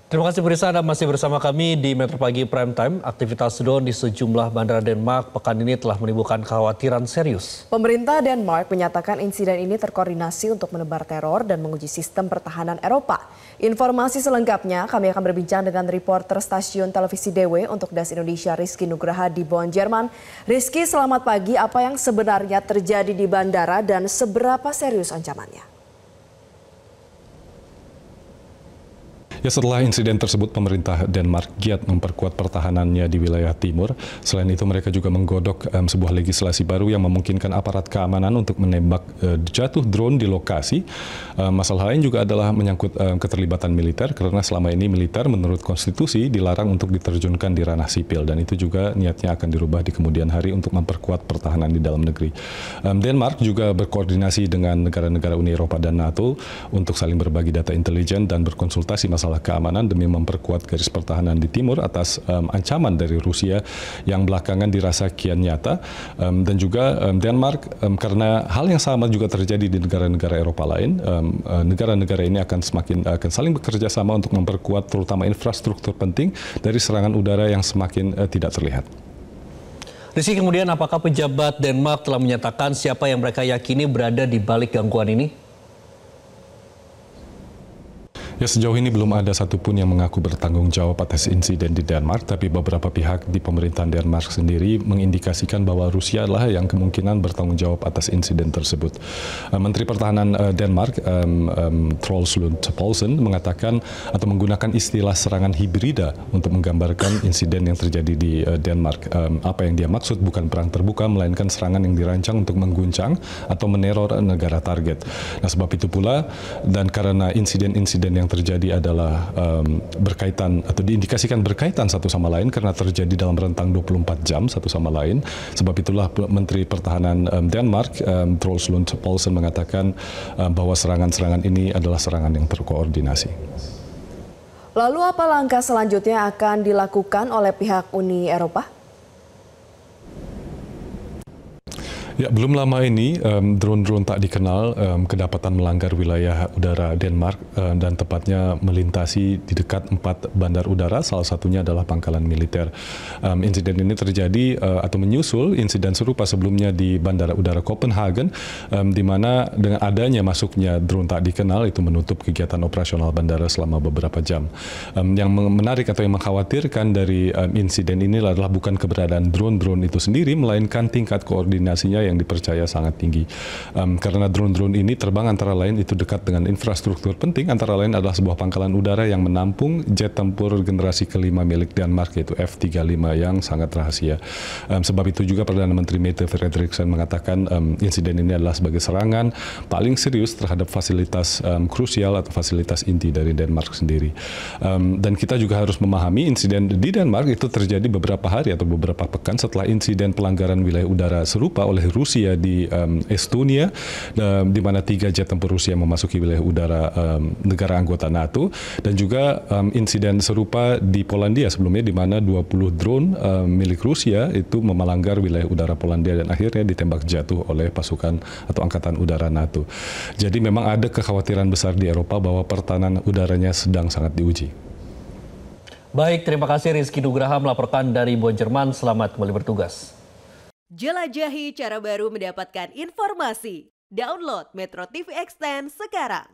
Terima kasih pemirsa, Anda masih bersama kami di Metro Pagi Prime Time. Aktivitas drone di sejumlah bandara Denmark pekan ini telah menimbulkan kekhawatiran serius. Pemerintah Denmark menyatakan insiden ini terkoordinasi untuk menebar teror dan menguji sistem pertahanan Eropa. Informasi selengkapnya kami akan berbincang dengan reporter stasiun televisi DW untuk Das Indonesia Rizky Nugraha di Bonn, Jerman. Rizky, selamat pagi. Apa yang sebenarnya terjadi di bandara dan seberapa serius ancamannya? Ya, setelah insiden tersebut, pemerintah Denmark giat memperkuat pertahanannya di wilayah timur. Selain itu, mereka juga menggodok sebuah legislasi baru yang memungkinkan aparat keamanan untuk menembak jatuh drone di lokasi. Masalah lain juga adalah menyangkut keterlibatan militer, karena selama ini militer menurut konstitusi dilarang untuk diterjunkan di ranah sipil, dan itu juga niatnya akan dirubah di kemudian hari untuk memperkuat pertahanan di dalam negeri. Denmark juga berkoordinasi dengan negara-negara Uni Eropa dan NATO untuk saling berbagi data intelijen dan berkonsultasi masalah keamanan demi memperkuat garis pertahanan di timur atas ancaman dari Rusia yang belakangan dirasa kian nyata. Dan juga Denmark, karena hal yang sama juga terjadi di negara-negara Eropa lain, negara-negara ini akan saling bekerja sama untuk memperkuat terutama infrastruktur penting dari serangan udara yang semakin tidak terlihat. Rizky, kemudian apakah pejabat Denmark telah menyatakan siapa yang mereka yakini berada di balik gangguan ini? Ya, sejauh ini belum ada satupun yang mengaku bertanggung jawab atas insiden di Denmark, tapi beberapa pihak di pemerintahan Denmark sendiri mengindikasikan bahwa Rusia adalah yang kemungkinan bertanggung jawab atas insiden tersebut. Menteri Pertahanan Denmark, Troels Lund Poulsen, mengatakan atau menggunakan istilah serangan hibrida untuk menggambarkan insiden yang terjadi di Denmark. Apa yang dia maksud bukan perang terbuka, melainkan serangan yang dirancang untuk mengguncang atau meneror negara target. Nah, sebab itu pula, dan karena insiden-insiden yang terjadi adalah berkaitan atau diindikasikan berkaitan satu sama lain karena terjadi dalam rentang 24 jam satu sama lain. Sebab itulah Menteri Pertahanan Denmark, Troels Lund Poulsen, mengatakan bahwa serangan-serangan ini adalah serangan yang terkoordinasi. Lalu apa langkah selanjutnya akan dilakukan oleh pihak Uni Eropa? Ya, belum lama ini drone-drone tak dikenal kedapatan melanggar wilayah udara Denmark dan tepatnya melintasi di dekat 4 bandar udara, salah satunya adalah pangkalan militer. Insiden ini terjadi atau menyusul insiden serupa sebelumnya di Bandara Udara Copenhagen, di mana dengan adanya masuknya drone tak dikenal itu menutup kegiatan operasional bandara selama beberapa jam. Yang menarik atau yang mengkhawatirkan dari insiden ini adalah bukan keberadaan drone-drone itu sendiri, melainkan tingkat koordinasinya yang dipercaya sangat tinggi. Karena drone-drone ini terbang antara lain itu dekat dengan infrastruktur penting, antara lain adalah sebuah pangkalan udara yang menampung jet tempur generasi kelima milik Denmark, yaitu F-35 yang sangat rahasia. Sebab itu juga Perdana Menteri Mette Frederiksen mengatakan insiden ini adalah sebagai serangan paling serius terhadap fasilitas krusial atau fasilitas inti dari Denmark sendiri. Dan kita juga harus memahami insiden di Denmark itu terjadi beberapa hari atau beberapa pekan setelah insiden pelanggaran wilayah udara serupa oleh Rusia di Estonia, di mana 3 jet tempur Rusia memasuki wilayah udara negara anggota NATO, dan juga insiden serupa di Polandia sebelumnya, di mana 20 drone milik Rusia itu melanggar wilayah udara Polandia dan akhirnya ditembak jatuh oleh pasukan atau angkatan udara NATO. Jadi memang ada kekhawatiran besar di Eropa bahwa pertahanan udaranya sedang sangat diuji. Baik, terima kasih Rizky Nugraha melaporkan dari Bonn, Jerman. Selamat kembali bertugas. Jelajahi cara baru mendapatkan informasi. Download Metro TV Extend sekarang.